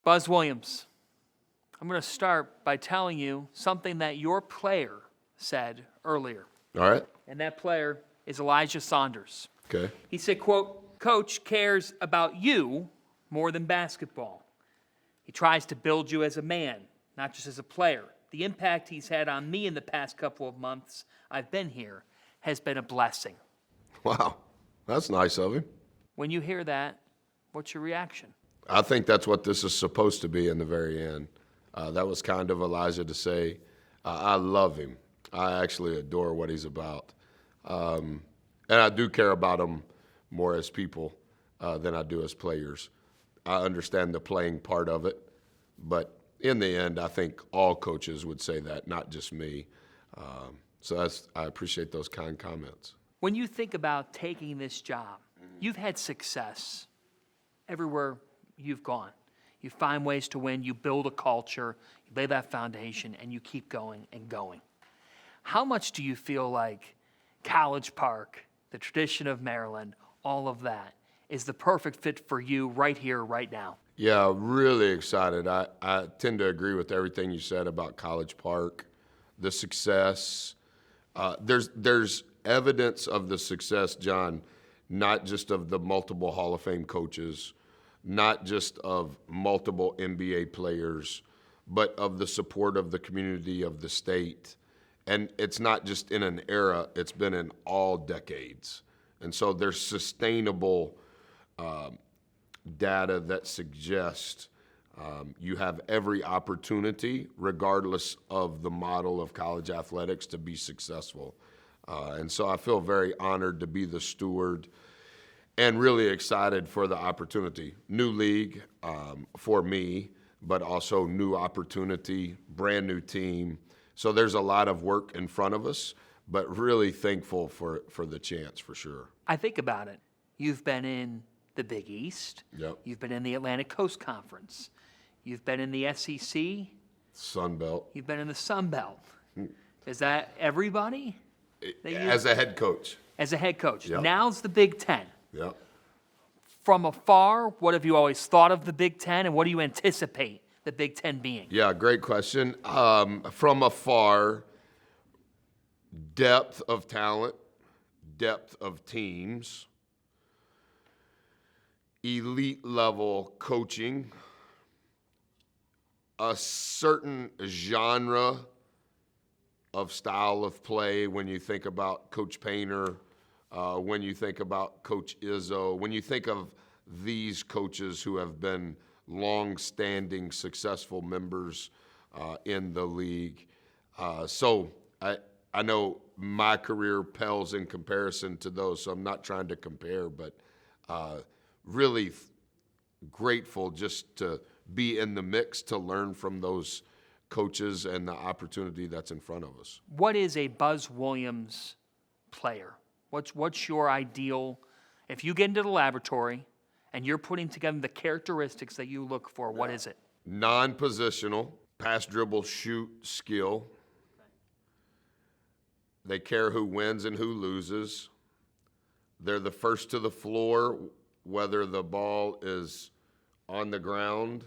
Buzz Williams, I'm going to start by telling you something that your player said earlier. All right. And that player is Elijah Saunders. Okay. He said, quote, "Coach cares about you more than basketball. He tries to build you as a man, not just as a player. The impact he's had on me in the past couple of months I've been here has been a blessing." Wow. That's nice of him. When you hear that, what's your reaction? I think that's what this is supposed to be in the very end. That was kind of Elijah to say. I love him. I actually adore what he's about. And I do care about him more as people than I do as players. I understand the playing part of it, but in the end, I think all coaches would say that, not just me. So I appreciate those kind comments. When you think about taking this job, you've had success everywhere you've gone. You find ways to win, you build a culture, you lay that foundation, and you keep going and going. How much do you feel like College Park, the tradition of Maryland, all of that is the perfect fit for you right here, right now? Yeah, really excited. I tend to agree with everything you said about College Park, the success. There's evidence of the success, John, not just of the multiple Hall of Fame coaches, not just of multiple NBA players, but of the support of the community, of the state. And it's not just in an era, it's been in all decades. And so there's sustainable data that suggests you have every opportunity, regardless of the model of college athletics, to be successful. And so I feel very honored to be the steward and really excited for the opportunity. New league for me, but also new opportunity, brand new team. So there's a lot of work in front of us, but really thankful for the chance, for sure. I think about it. You've been in the Big East. Yep. You've been in the Atlantic Coast Conference. You've been in the SEC. Sun Belt. You've been in the Sun Belt. Is that everybody? As a head coach. As a head coach. Yep. Now's the Big Ten. Yep. From afar, what have you always thought of the Big Ten, and what do you anticipate the Big Ten being? Yeah, great question. From afar, depth of talent, depth of teams, elite level coaching, a certain genre of style of play when you think about Coach Painter, when you think about Coach Izzo, when you think of these coaches who have been long-standing, successful members in the league. So I know my career pales in comparison to those, so I'm not trying to compare, but really grateful just to be in the mix, to learn from those coaches and the opportunity that's in front of us. What is a Buzz Williams player? What's your ideal? If you get into the laboratory and you're putting together the characteristics that you look for, what is it? Non-positional, pass, dribble, shoot, skill. They care who wins and who loses. They're the first to the floor, whether the ball is on the ground,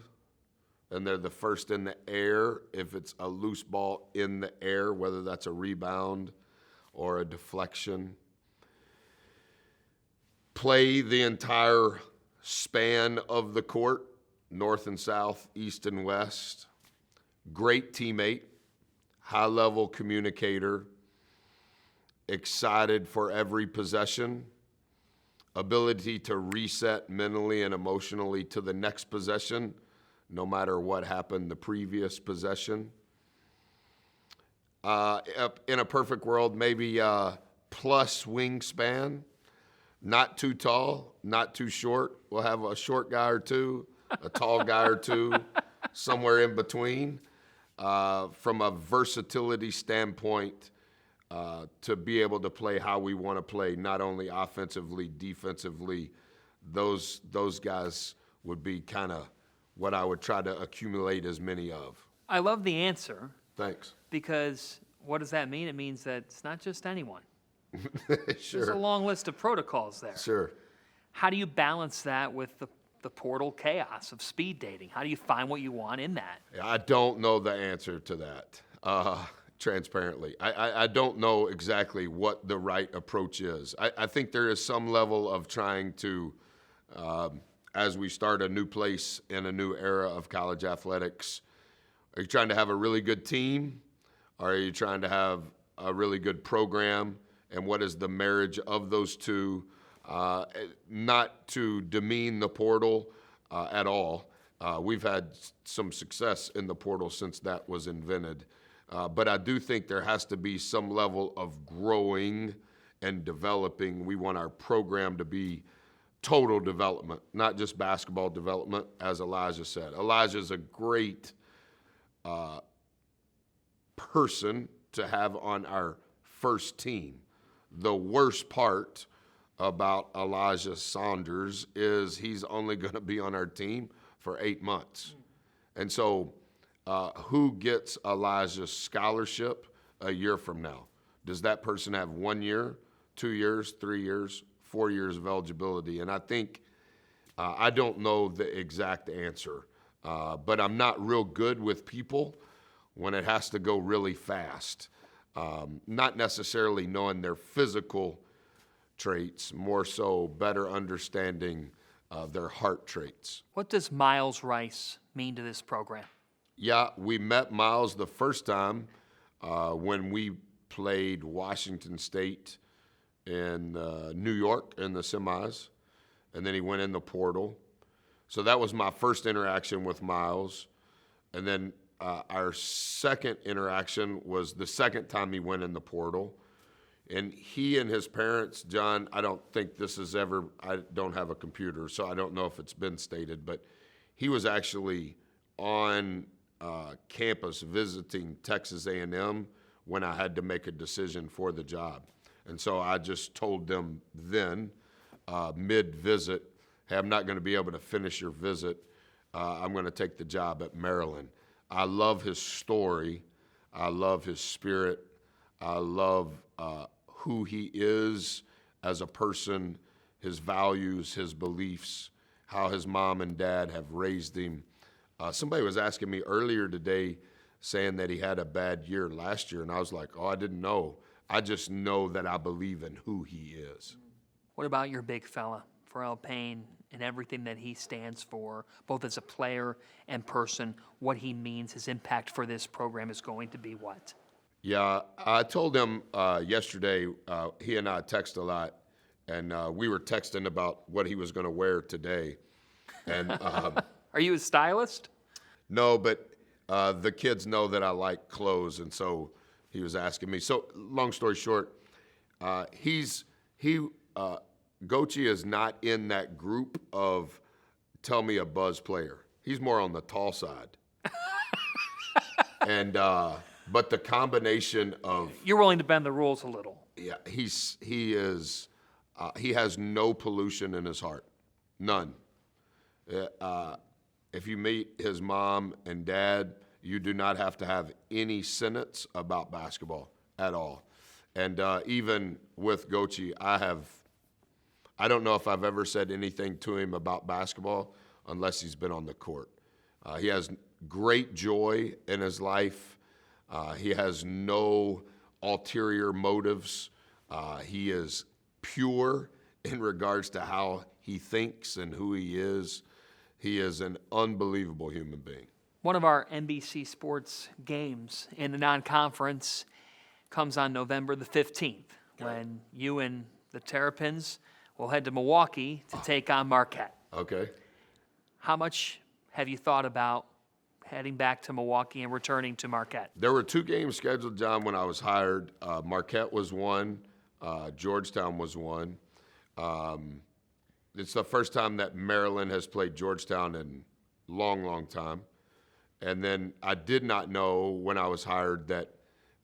and they're the first in the air if it's a loose ball in the air, whether that's a rebound or a deflection. Play the entire span of the court, north and south, east and west. Great teammate, high-level communicator, excited for every possession, ability to reset mentally and emotionally to the next possession, no matter what happened the previous possession. In a perfect world, maybe plus wingspan, not too tall, not too short. We'll have a short guy or two, a tall guy or two, somewhere in between. From a versatility standpoint, to be able to play how we want to play, not only offensively, defensively, those guys would be kind of what I would try to accumulate as many of. I love the answer. Thanks. Because what does that mean? It means that it's not just anyone. Sure. There's a long list of protocols there. Sure. How do you balance that with the the portal chaos of speed dating? How do you find what you want in that? I don't know the answer to that, transparently. I don't know exactly what the right approach is. I think there is some level of trying to, as we start a new place in a new era of college athletics, are you trying to have a really good team? Or are you trying to have a really good program? And what is the marriage of those two? Not to demean the portal at all. We've had some success in the portal since that was invented. But I do think there has to be some level of growing and developing. We want our program to be total development, not just basketball development, as Elijah said. Elijah's a great person to have on our first team. The worst part about Elijah Saunders is he's only going to be on our team for 8 months. And so who gets Elijah's scholarship a year from now? Does that person have 1 year, 2 years, 3 years, 4 years of eligibility? And I think I don't know the exact answer, but I'm not real good with people when it has to go really fast. Not necessarily knowing their physical traits, more so better understanding their heart traits. What does Miles Rice mean to this program? Yeah, we met Miles the first time when we played Washington State in New York in the semis, and then he went in the portal. So that was my first interaction with Miles. And then our second interaction was the second time he went in the portal. And he and his parents, John, I don't think this is ever, I don't have a computer, so I don't know if it's been stated, but he was actually on campus visiting Texas A&M when I had to make a decision for the job. And so I just told them then, mid-visit, hey, I'm not going to be able to finish your visit. I'm going to take the job at Maryland. I love his story. I love his spirit. I love who he is as a person, his values, his beliefs, how his mom and dad have raised him. Somebody was asking me earlier today saying that he had a bad year last year, and I was like, oh, I didn't know. I just know that I believe in who he is. What about your big fella, Pharrell Payne, and everything that he stands for, both as a player and person, what he means, his impact for this program is going to be what? Yeah, I told him yesterday, he and I text a lot, and we were texting about what he was going to wear today. And Are you a stylist? No, but the kids know that I like clothes, and so he was asking me. So long story short, Gochi is not in that group of tell me a buzz player. He's more on the tall side. And but the combination of You're willing to bend the rules a little. yeah, he has no pollution in his heart, none. If you meet his mom and dad, you do not have to have any sentence about basketball at all. And even with Gochi, I don't know if I've ever said anything to him about basketball unless he's been on the court. He has great joy in his life. He has no ulterior motives. He is pure in regards to how he thinks and who he is. He is an unbelievable human being. One of our NBC Sports games in the non-conference comes on November the 15th when you and the Terrapins will head to Milwaukee to take on Marquette. Okay. How much have you thought about heading back to Milwaukee and returning to Marquette? There were 2 games scheduled, John, when I was hired. Marquette was one. Georgetown was one. It's the first time that Maryland has played Georgetown in a long, long time. And then I did not know when I was hired that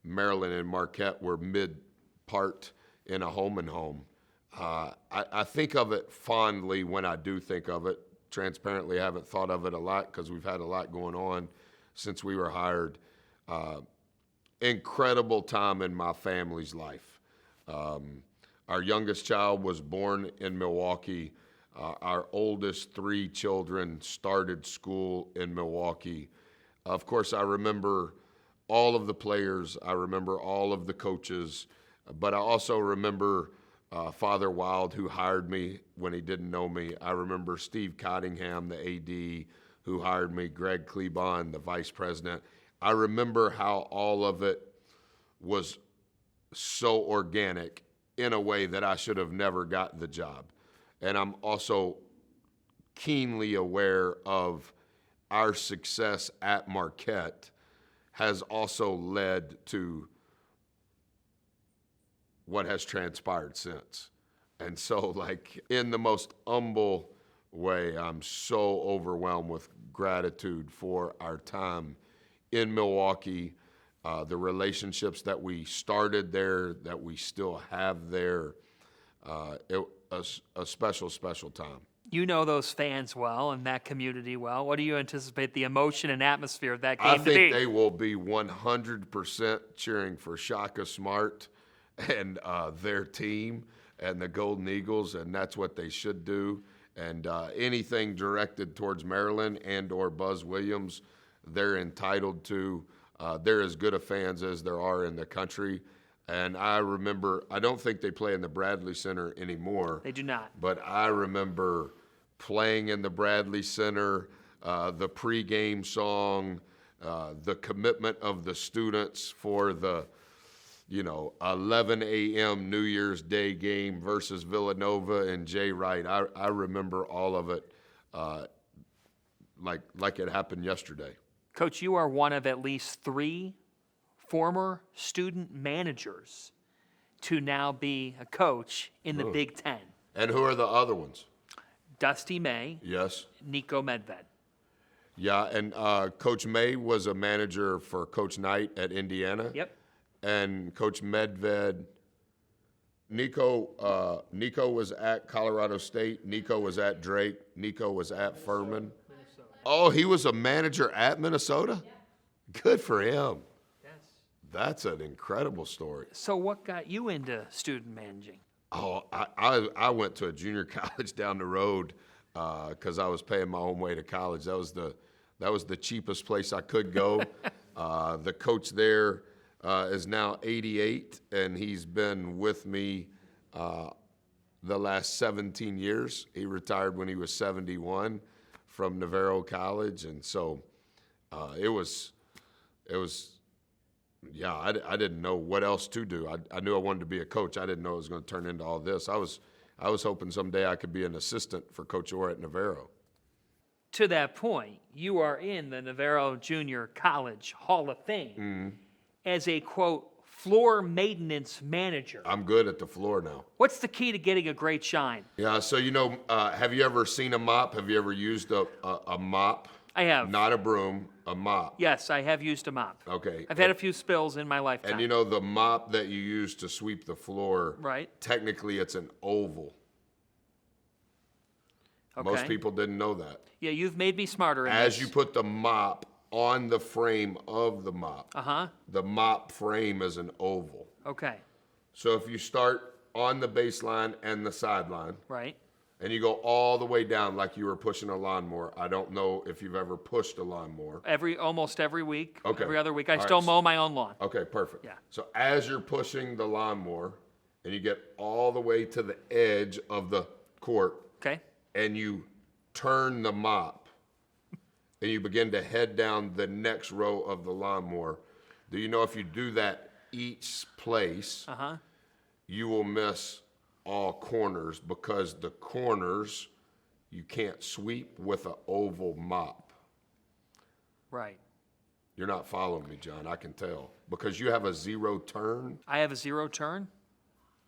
Maryland and Marquette were mid-part in a home-and-home. I think of it fondly when I do think of it. Transparently, I haven't thought of it a lot because we've had a lot going on since we were hired. Incredible time in my family's life. Our youngest child was born in Milwaukee. Our oldest 3 children started school in Milwaukee. Of course, I remember all of the players. I remember all of the coaches. But I also remember Father Wild, who hired me when he didn't know me. I remember Steve Cottingham, the AD, who hired me, Greg Klebon, the vice president. I remember how all of it was so organic in a way that I should have never gotten the job. And I'm also keenly aware of our success at Marquette has also led to what has transpired since. And so, like, in the most humble way, I'm so overwhelmed with gratitude for our time in Milwaukee, the relationships that we started there, that we still have there. A special, special time. You know those fans well and that community well. What do you anticipate the emotion and atmosphere of that game I to be? think they will be 100% cheering for Shaka Smart and their team and the Golden Eagles, and that's what they should do. And anything directed towards Maryland and or Buzz Williams, they're entitled to. They're as good of fans as there are in the country. And I remember, I don't think they play in the Bradley Center anymore. They do not. But I remember playing in the Bradley Center, the pregame song, the commitment of the students for the 11 a.m. New Year's Day game versus Villanova and Jay Wright. I remember all of it like it happened yesterday. Coach, you are one of at least 3 former student managers to now be a coach in the Big Ten. And who are the other ones? Dusty May, Yes. Nico Medved. Yeah, and Coach May was a manager for Coach Knight at Indiana. Yep. And Coach Medved, Nico was at Colorado State. Nico was at Drake. Nico was at Furman. Oh, he was a manager at Minnesota? Yeah. Good for him. Yes. That's an incredible story. So what got you into student managing? Oh, I went to a junior college down the road because I was paying my own way to college. That was the cheapest place I could go. The coach there is now 88, and he's been with me the last 17 years. He retired when he was 71 from Navarro College, and so it was. Yeah, I didn't know what else to do. I knew I wanted to be a coach. I didn't know it was going to turn into all this. I was hoping someday I could be an assistant for Coach Orr at Navarro. To that point, you are in the Navarro Junior College Hall of Fame as a, quote, floor maintenance manager. I'm good at the floor now. What's the key to getting a great shine? Yeah, so have you ever seen a mop? Have you ever used a mop? I have. Not a broom, a mop. Yes, I have used a mop. Okay. I've had a few spills in my lifetime. And the mop that you use to sweep the floor, right? Technically it's an oval. Okay. Most people didn't know that. Yeah, you've made me smarter in As this. you put the mop on the frame of the mop, the mop frame is an oval. Okay. So if you start on the baseline and the sideline, right, and you go all the way down like you were pushing a lawnmower. I don't know if you've ever pushed a lawnmower. Almost every week, Okay. every other week. I All still right. mow my own lawn. Okay, perfect. Yeah. So as you're pushing the lawnmower and you get all the way to the edge of the court, Okay. and you turn the mop and you begin to head down the next row of the lawnmower, do you know if you do that each place, you will miss all corners, because the corners you can't sweep with an oval mop. Right. You're not following me, John, I can tell. Because you have a 0 turn I have a 0 turn.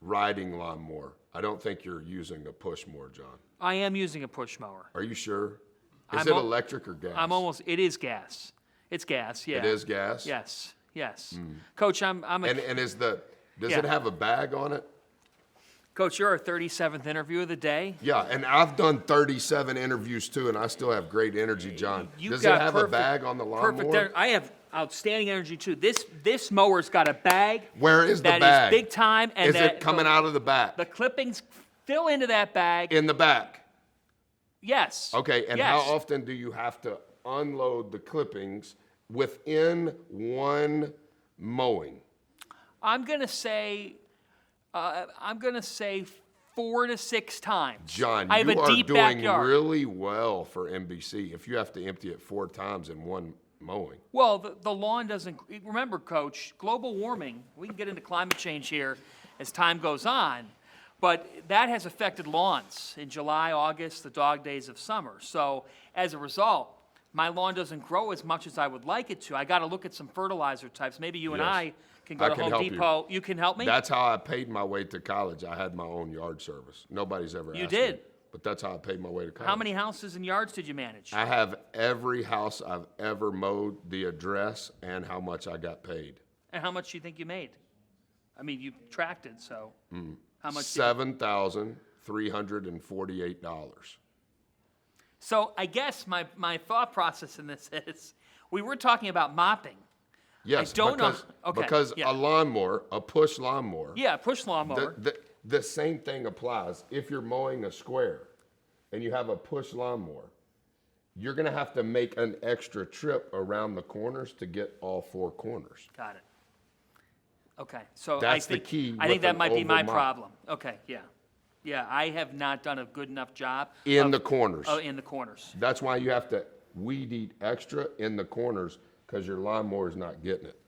riding lawnmower. I don't think you're using a push mower, John. I am using a push mower. Are you sure? Is I'm it al- electric or gas? It is gas. It's gas, yeah. It is gas? Yes, yes. Coach, I'm a And does Yeah. it have a bag on it? Coach, you're our 37th interview of the day. Yeah, and I've done 37 interviews too, and I still have great energy, John. You've Does got it have perfect- a bag on the lawnmower? I have outstanding energy too. This mower's got a bag. Where is the that bag? is big time, and Is that it coming out of the back? the clippings fill into that bag. In the back. Yes. Okay, and yes. how often do you have to unload the clippings within one mowing? I'm gonna say 4 to 6 times. John, I have you a are deep doing backyard. really well for NBC if you have to empty it 4 times in one mowing. Well, the lawn doesn't. Remember, Coach, global warming. We can get into climate change here as time goes on, but that has affected lawns in July, August, the dog days of summer. So as a result, my lawn doesn't grow as much as I would like it to. I got to look at some fertilizer types. Maybe you and Yes. I can go I to can Home help you. Depot. You can help me? That's how I paid my way to college. I had my own yard service. Nobody's ever asked did? me. But that's how I paid my way to college. How many houses and yards did you manage? I have every house I've ever mowed, the address, and how much I got paid. And how much do you think you made? I mean, you tracked it, so how much? $7,348. So I guess my thought process in this is, we were talking about mopping. Yes, don't know- okay, because yeah. a lawnmower, a push lawnmower, Yeah, push lawnmower. the same thing applies. If you're mowing a square and you have a push lawnmower, you're going to have to make an extra trip around the corners to get all 4 corners. Got it. Okay, so That's I think, the key I with think that an might be my oval mop. problem. Okay, yeah. Yeah, I have not done a good enough job. In of- the corners. Oh, in the corners. That's why you have to weed eat extra in the corners because your lawnmower's not getting it.